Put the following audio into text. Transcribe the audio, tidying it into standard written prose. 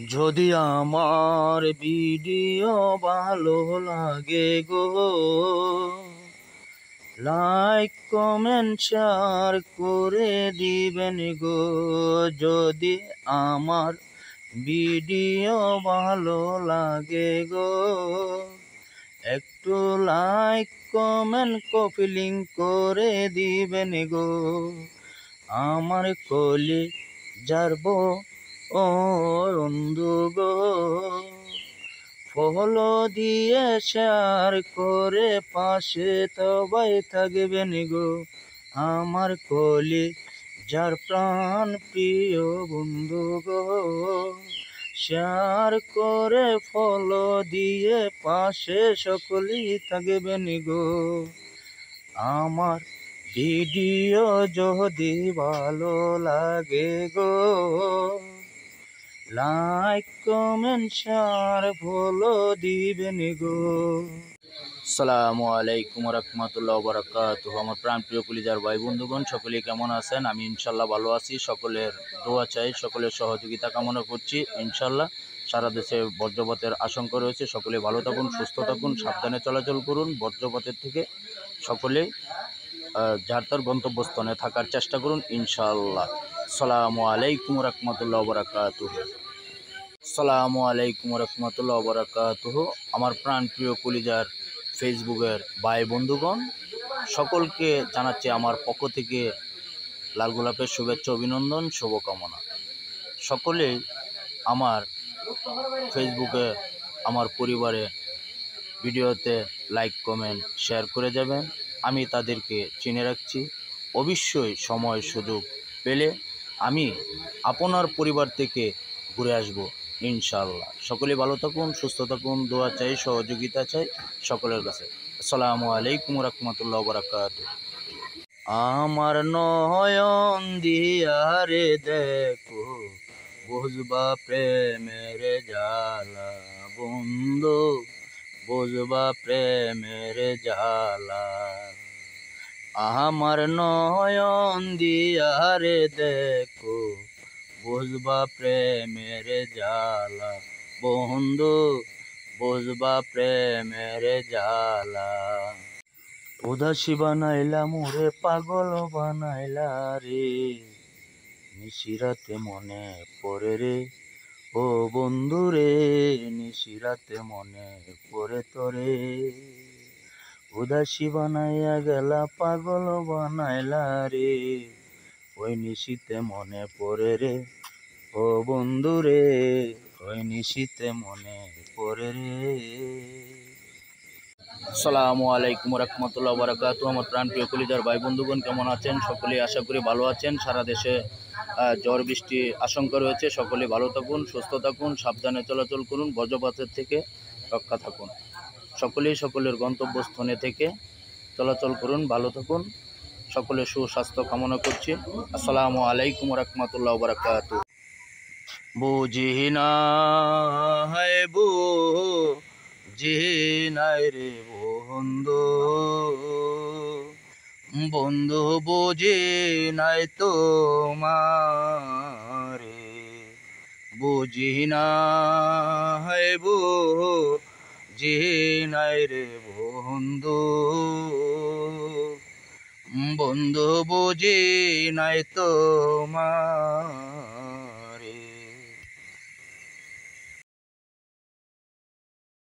যদি আমার ভিডিও ভালো লাগে গো, লাইক কমেন্ট শেয়ার করে দিবেন গো। যদি আমার ভিডিও ভালো লাগে গো, একটু লাইক কমেন্ট কপি লিংক করে দিবেন গো। আমার কলি যারবো ও বন্ধু গো, ফলো দিয়ে শেয়ার করে পাশে সবাই থাকবেন গো। আমার কলি যার প্রাণ প্রিয় বন্ধু গো, শেয়ার করে ফলো দিয়ে পাশে সকলেই থাকবেন গো। আমার ভিডিও যদি ভালো লাগে গো, লাইক কমেন্ট শেয়ার ফলো দিবেন গো। আসসালামু আলাইকুম রাহমাতুল্লাহি ওয়া বারাকাতুহু। আমার প্রাণপ্রিয় কলিজার ভাই বন্ধুগণ, সকলেই কেমন আছেন? আমি ইনশাল্লাহ ভালো আছি। সকলের দোয়া চাই, সকলের সহযোগিতা কামনা করছি। ইনশাল্লাহ সারা দেশে বজ্রপাতের আশঙ্কা রয়েছে। সকলে ভালো থাকুন, সুস্থ থাকুন, সাবধানে চলাচল করুন। বজ্রপাতের থেকে সকলে যার তার গন্তব্যস্থানে থাকার চেষ্টা করুন ইনশাআল্লাহ। আসসালামু আলাইকুম রাহমাতুল্লাহি ওয়া বারাকাতুহু। আসসালামু আলাইকুম রাহমাতুল্লাহি ওয়া বারাকাতুহু। আমার প্রাণপ্রিয় কলিজার ফেসবুকের ভাই বন্ধুগণ, সকলকে জানাচ্ছি আমার পক্ষ থেকে লাল গোলাপের শুভেচ্ছা, অভিনন্দন, শুভকামনা। সকলেই আমার ফেসবুকে আমার পরিবারে ভিডিওতে লাইক কমেন্ট শেয়ার করে যাবেন। আমি তাদেরকে চিনে রাখছি। অবশ্যই সময় সুযোগ পেলে আমি আপনার পরিবার থেকে ঘুরে আসব ইনশাআল্লাহ। সকলে ভালো থাকুন, সুস্থ থাকুন, দোয়া চাই, সহযোগিতা চাই সকলের কাছে। আসসালামু আলাইকুম রাহমাতুল্লাহি ওয়া বারাকাতুহু। আমার নয়ন দিয়ারে দেখো, বুঝবা প্রেমের জ্বালা বন্ধু, বুঝবা প্রেমের জ্বালা। আমার নয়ন দিয়ারে দেখো, বুঝবা প্রেমের জ্বালা বন্ধু, বুঝবা প্রেমের জ্বালা। উদাসী বানাইলা মোরে, পাগল বানাইলা রে, নিশিরাতে মনে পড়ে রে ও বন্ধু রে, নিশিরাতে মনে পড়ে তোরে। উদাসী বানাইয়া গেলা, পাগল বানাইলা রে, ওই নিশিতে মনে পড়ে রে ও বন্ধু রে, ওই নিশিতে মনে পড়ে রে। আসসালামু আলাইকুম রাহমাতুল্লাহি ওয়া বারাকাতুহু। আমার প্রাণপ্রিয় কলিজার ভাই বন্ধুগণ, কেমন আছেন? সকলেই আশা করি ভালো আছেন। সারা দেশে ঝড় বৃষ্টি আশঙ্কা রয়েছে। সকলে ভালো থাকুন, সুস্থ থাকুন, সাবধানে চলাচল করুন, বজ্রপাতের থেকে রক্ষা থাকুন। সকলেই সকলের গন্তব্যস্থানে থেকে চলাচল করুন, ভালো থাকুন। সকলের সুস্বাস্থ্য কামনা করছি। আসসালামু আলাইকুম রাহমাতুল্লাহি ওয়া বারাকাতুহু। বুঝি না হয় বুঝি নাই রে বন্ধু, বন্ধু বুঝি নাই তোমারে, বুঝি না হয় বুঝি নাই রে বন্ধু, বন্ধু বুঝি নাই তোমার।